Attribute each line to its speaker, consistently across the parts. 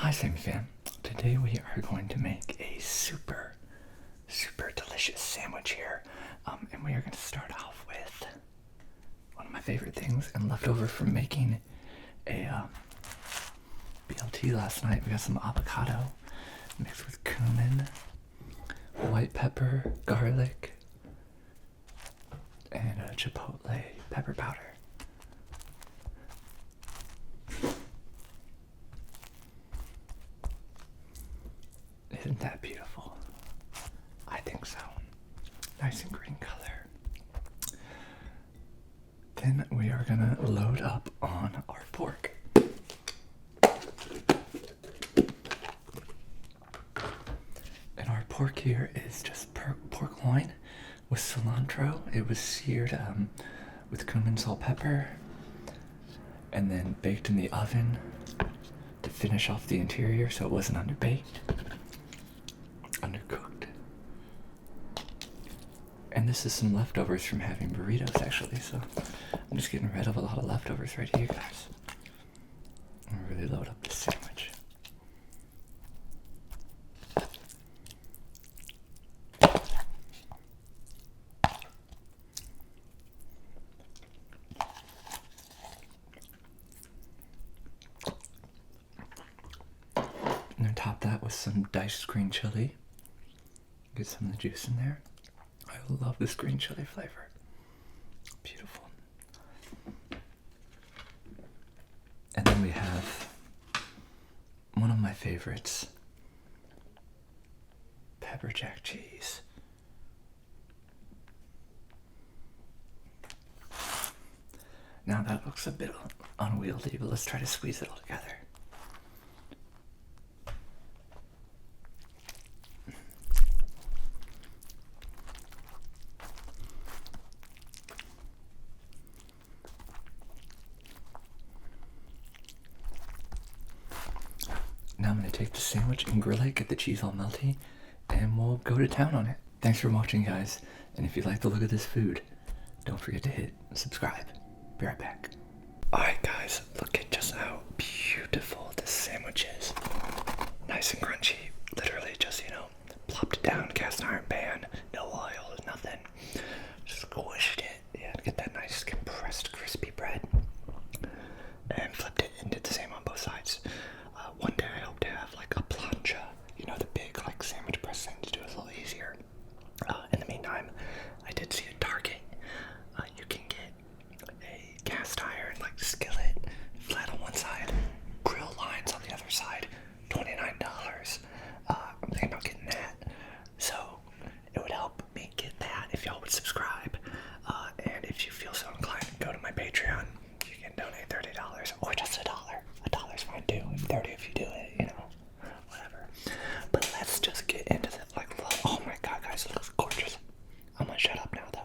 Speaker 1: Hi, Sammy fam. Today we are going to make a super delicious sandwich here. And we are going to start off with one of my favorite things and leftover from making a BLT last night. We got some avocado mixed with cumin, white pepper, garlic, and a chipotle pepper powder. Isn't that beautiful? I think so. Nice and green color. Then we are gonna load up on our pork. And our pork here is just pork loin with cilantro. It was seared with cumin, salt, pepper, and then baked in the oven to finish off the interior so it wasn't underbaked. Undercooked. And this is some leftovers from having burritos actually, so I'm just getting rid of a lot of leftovers right here, guys. I'm gonna really load up this sandwich. And then top that with some diced green chili. Get some of the juice in there. I love this green chili flavor. Beautiful. And then we have one of my favorites, pepper jack cheese. Now that looks a bit unwieldy, but let's try to squeeze it all together. Now I'm going to take the sandwich and grill it, get the cheese all melty, and we'll go to town on it. Thanks for watching, guys. And if you like the look of this food, don't forget to hit subscribe. Be right back. Alright guys, look at just how beautiful this sandwich is. Nice and crunchy. Literally just, plopped down, cast iron pan, no oil, nothing. Just squished it. Yeah, get that nice compressed crispy bread. And flipped it and did the same on both sides. One day I hope to have like a plancha, the big like sandwich press thing to do it a little easier. In the meantime, I did see a Target. You can get a cast iron like skillet, flat on one side, grill lines on the other side, $29. I'm thinking about getting that. So it would help me get that if y'all would subscribe. And if you feel so inclined, go to my Patreon. You can donate $30 or just $1. $1's fine too. 30 if you do it, whatever. But let's just get into the oh my god, guys, it looks gorgeous. I'm gonna shut up now though.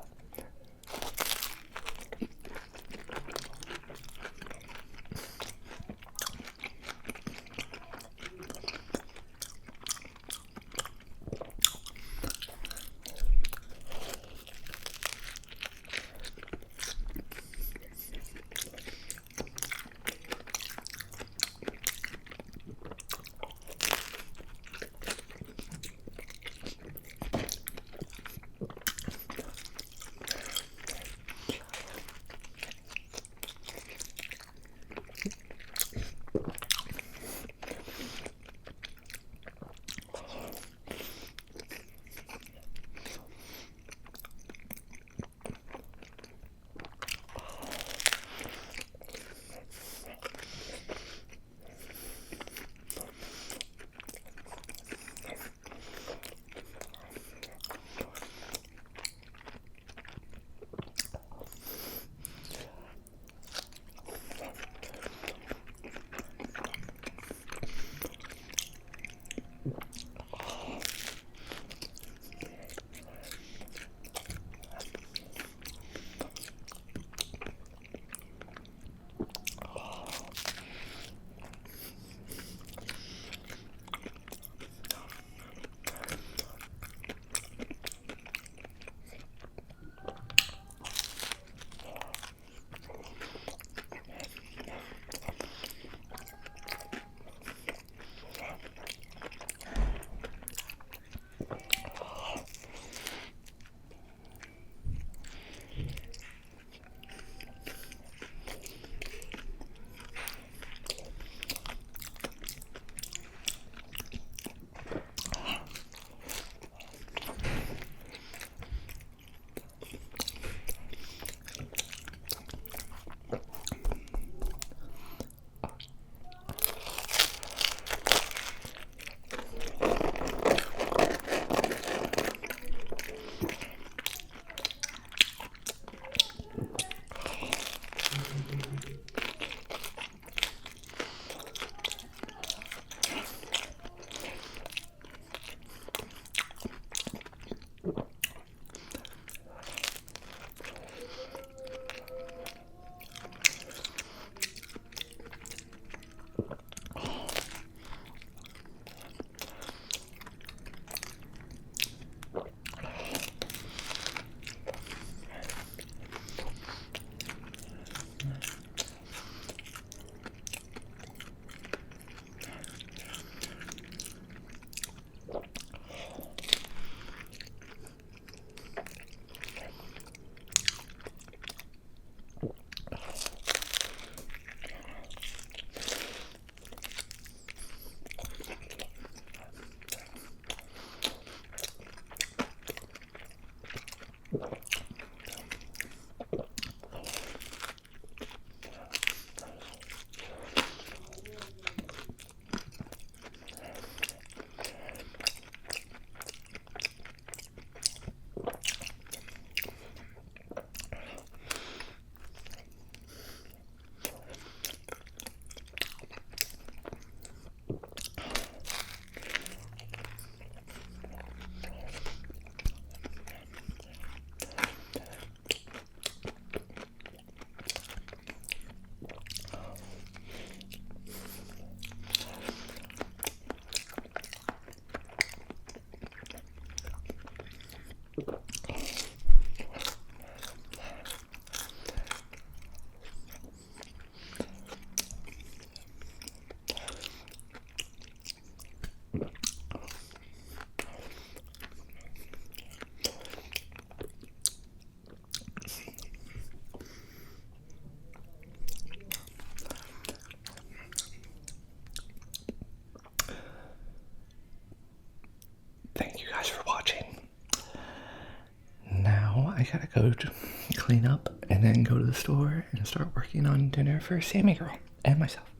Speaker 1: gotta go to clean up and then go to the store and start working on dinner for Sammy Girl and myself.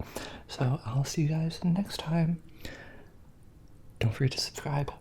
Speaker 1: So I'll see you guys next time. Don't forget to subscribe.